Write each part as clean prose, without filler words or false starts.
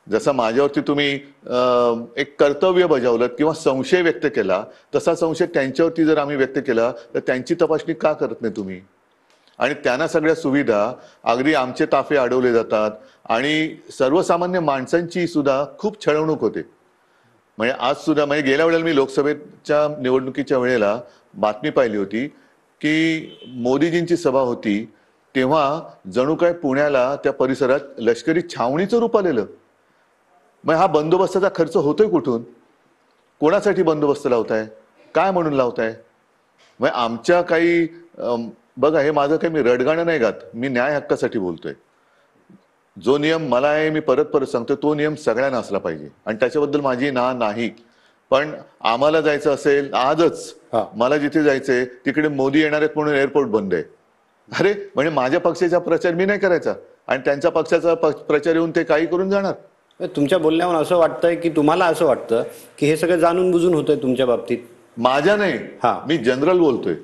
जसा माझ्यावरती तुम्ही एक कर्तव्य बजावलं किंवा संशय व्यक्त केला, तसा संशय त्यांच्यावरती जर आम्ही व्यक्त केला तर त्यांची तपासणी का करत नाही तुम्ही? आणि त्यांना सगळ्या सुविधा, अगदी आमचे ताफे अडवले जातात आणि सर्वसामान्य माणसांची सुद्धा खूप छळवणूक होते. म्हणजे आज सुद्धा, म्हणजे गेल्या वेळेला मी लोकसभेच्या निवडणुकीच्या वेळेला बातमी पाहिली होती की मोदीजींची सभा होती, तेव्हा जणू काय पुण्याला त्या परिसरात लष्करी छावणीचं रूप आलेलं. मग हा बंदोबस्ताचा खर्च होतोय कुठून? कोणासाठी बंदोबस्त लावताय? काय म्हणून लावताय? मग आमच्या काही बघा, हे माझं काही मी रडगाणं नाही गात, मी न्याय हक्कासाठी बोलतोय. जो नियम मला आहे, मी परत परत सांगतो, तो नियम सगळ्यांना असला पाहिजे आणि त्याच्याबद्दल माझी नाही. पण आम्हाला जायचं असेल आजच, मला जिथे जायचंय तिकडे मोदी येणार आहेत म्हणून एअरपोर्ट बंद आहे. अरे म्हणजे माझ्या पक्षाचा प्रचार मी नाही करायचा आणि त्यांच्या पक्षाचा प्रचार येऊन ते काही करून जाणार. तुमच्या बोलण्यावरून असं वाटतंय की तुम्हाला असं वाटतं की हे सगळं जाणून बुजून होतंय तुमच्या बाबतीत? माझ्या नाही, मी जनरल बोलतोय.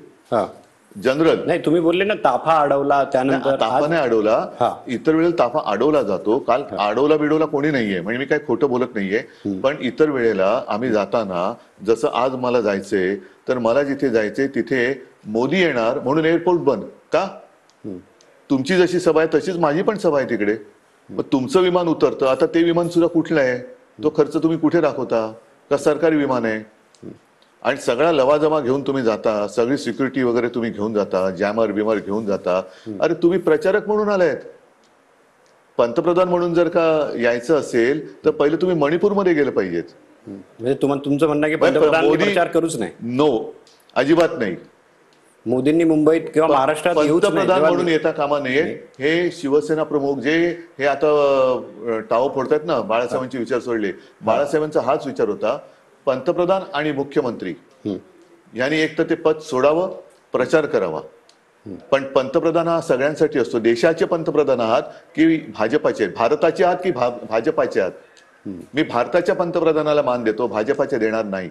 जनरल नाही, तुम्ही बोलले ना ताफा अडवला, त्यानंतर ताफा नाही अडवला. इतर वेळेला ताफा अडवला जातो. काल अडवला बिडवला कोणी नाहीये, म्हणजे मी काही खोटं बोलत नाहीये. पण इतर वेळेला आम्ही जाताना, जसं आज मला जायचंय, तर मला जिथे जायचंय तिथे मोदी येणार म्हणून एअरपोर्ट बंद का? तुमची जशी सभा आहे तशीच माझी पण सभा आहे तिकडे. मग तुमचं विमान उतरतं, आता ते विमान सुद्धा कुठलं आहे? तो खर्च तुम्ही कुठे दाखवता? का सरकारी विमान आहे? आणि सगळा लवाजमा घेऊन तुम्ही जाता, सगळी सिक्युरिटी वगैरे तुम्ही घेऊन जाता, जॅमर बिमर घेऊन जाता. अरे तुम्ही प्रचारक म्हणून आलायत. पंतप्रधान म्हणून जर का यायचं असेल तर पहिले तुम्ही मणिपूरमध्ये गेलं पाहिजेत. म्हणजे तुमचं म्हणणं की पंतप्रधान प्रचार करूच नाही? नो, अजिबात नाही. मोदींनी मुंबईत किंवा महाराष्ट्रात पंतप्रधान म्हणून येता कामा नये. हे शिवसेना प्रमुख जे हे आता टाव फोडतात ना, बाळासाहेबांचे विचार सोडले, बाळासाहेबांचा हाच विचार होता, पंतप्रधान आणि मुख्यमंत्री यांनी एक तर ते पद सोडावं, प्रचार करावा. पण पंतप्रधान हा सगळ्यांसाठी असतो. देशाचे पंतप्रधान आहात की भाजपाचे आहेत? भारताचे आहात की भाजपाचे आहात? मी भारताच्या पंतप्रधानाला मान देतो, भाजपाचे देणार नाही.